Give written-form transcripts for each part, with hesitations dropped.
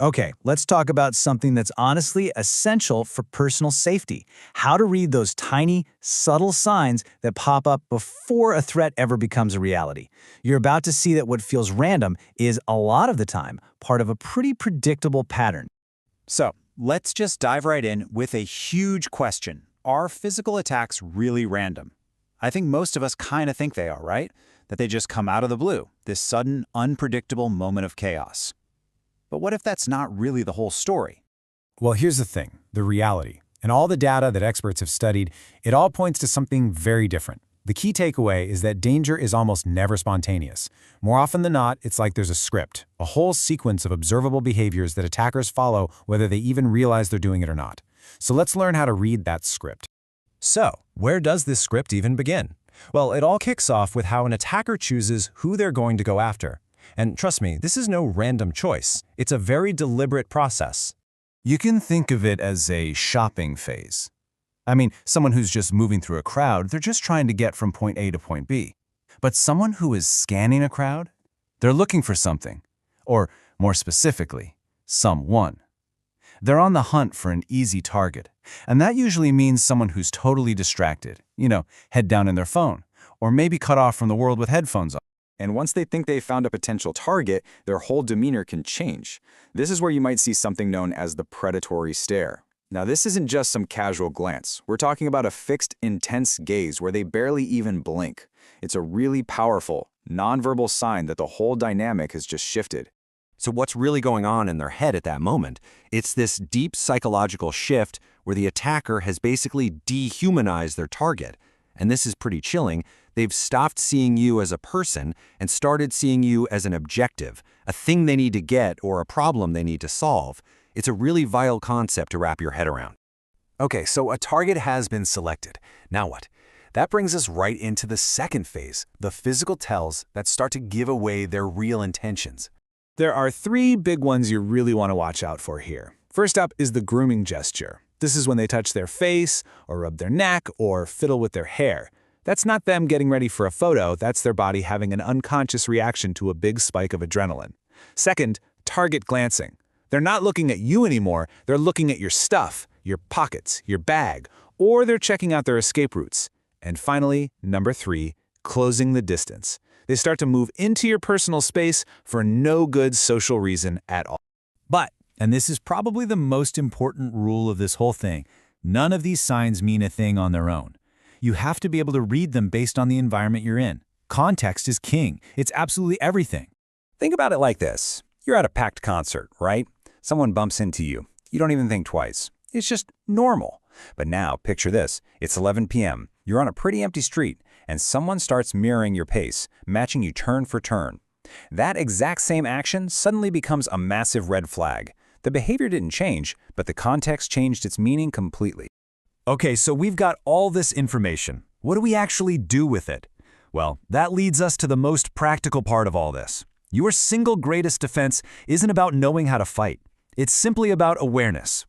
Okay, let's talk about something that's honestly essential for personal safety. How to read those tiny, subtle signs that pop up before a threat ever becomes a reality. You're about to see that what feels random is, a lot of the time, part of a pretty predictable pattern. So, let's just dive right in with a huge question. Are physical attacks really random? I think most of us kind of think they are, right? That they just come out of the blue, this sudden, unpredictable moment of chaos. But what if that's not really the whole story? Well, here's the thing, the reality. And all the data that experts have studied, it all points to something very different. The key takeaway is that danger is almost never spontaneous. More often than not, it's like there's a script, a whole sequence of observable behaviors that attackers follow whether they even realize they're doing it or not. So let's learn how to read that script. So, where does this script even begin? Well, it all kicks off with how an attacker chooses who they're going to go after. And trust me, this is no random choice. It's a very deliberate process. You can think of it as a shopping phase. I mean, someone who's just moving through a crowd, they're just trying to get from point A to point B. But someone who is scanning a crowd, they're looking for something. Or, more specifically, someone. They're on the hunt for an easy target. And that usually means someone who's totally distracted, head down in their phone, or maybe cut off from the world with headphones on. And once they think they've found a potential target, their whole demeanor can change. This is where you might see something known as the predatory stare. Now, this isn't just some casual glance. We're talking about a fixed, intense gaze where they barely even blink. It's a really powerful, nonverbal sign that the whole dynamic has just shifted. So what's really going on in their head at that moment? It's this deep psychological shift where the attacker has basically dehumanized their target. And this is pretty chilling. They've stopped seeing you as a person and started seeing you as an objective, a thing they need to get or a problem they need to solve. It's a really vile concept to wrap your head around. Okay, so a target has been selected. Now what? That brings us right into the second phase, the physical tells that start to give away their real intentions. There are three big ones you really want to watch out for here. First up is the grooming gesture. This is when they touch their face, or rub their neck, or fiddle with their hair. That's not them getting ready for a photo, that's their body having an unconscious reaction to a big spike of adrenaline. Second, target glancing. They're not looking at you anymore, they're looking at your stuff, your pockets, your bag, or they're checking out their escape routes. And finally, number 3, closing the distance. They start to move into your personal space for no good social reason at all. But, and this is probably the most important rule of this whole thing, none of these signs mean a thing on their own. You have to be able to read them based on the environment you're in. Context is king. It's absolutely everything. Think about it like this. You're at a packed concert, right? Someone bumps into you. You don't even think twice. It's just normal. But now, picture this. It's 11 p.m. You're on a pretty empty street, and someone starts mirroring your pace, matching you turn for turn. That exact same action suddenly becomes a massive red flag. The behavior didn't change, but the context changed its meaning completely. Okay, so we've got all this information. What do we actually do with it? Well, that leads us to the most practical part of all this. Your single greatest defense isn't about knowing how to fight. It's simply about awareness.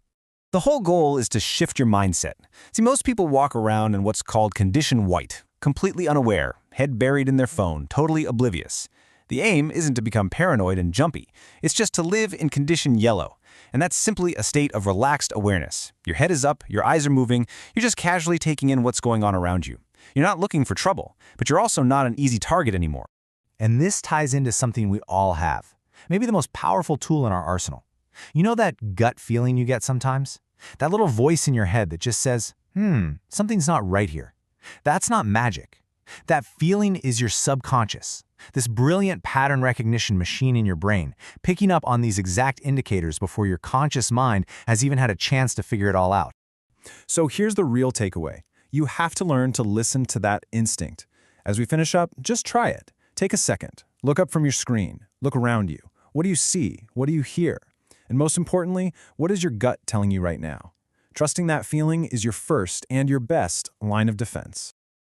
The whole goal is to shift your mindset. See, most people walk around in what's called condition white, completely unaware, head buried in their phone, totally oblivious. The aim isn't to become paranoid and jumpy. It's just to live in condition yellow. And that's simply a state of relaxed awareness. Your head is up, your eyes are moving, you're just casually taking in what's going on around you. You're not looking for trouble, but you're also not an easy target anymore. And this ties into something we all have. Maybe the most powerful tool in our arsenal. You know that gut feeling you get sometimes? That little voice in your head that just says, something's not right here. That's not magic. That feeling is your subconscious, this brilliant pattern recognition machine in your brain, picking up on these exact indicators before your conscious mind has even had a chance to figure it all out. So here's the real takeaway. You have to learn to listen to that instinct. As we finish up, just try it. Take a second. Look up from your screen. Look around you. What do you see? What do you hear? And most importantly, what is your gut telling you right now? Trusting that feeling is your first and your best line of defense.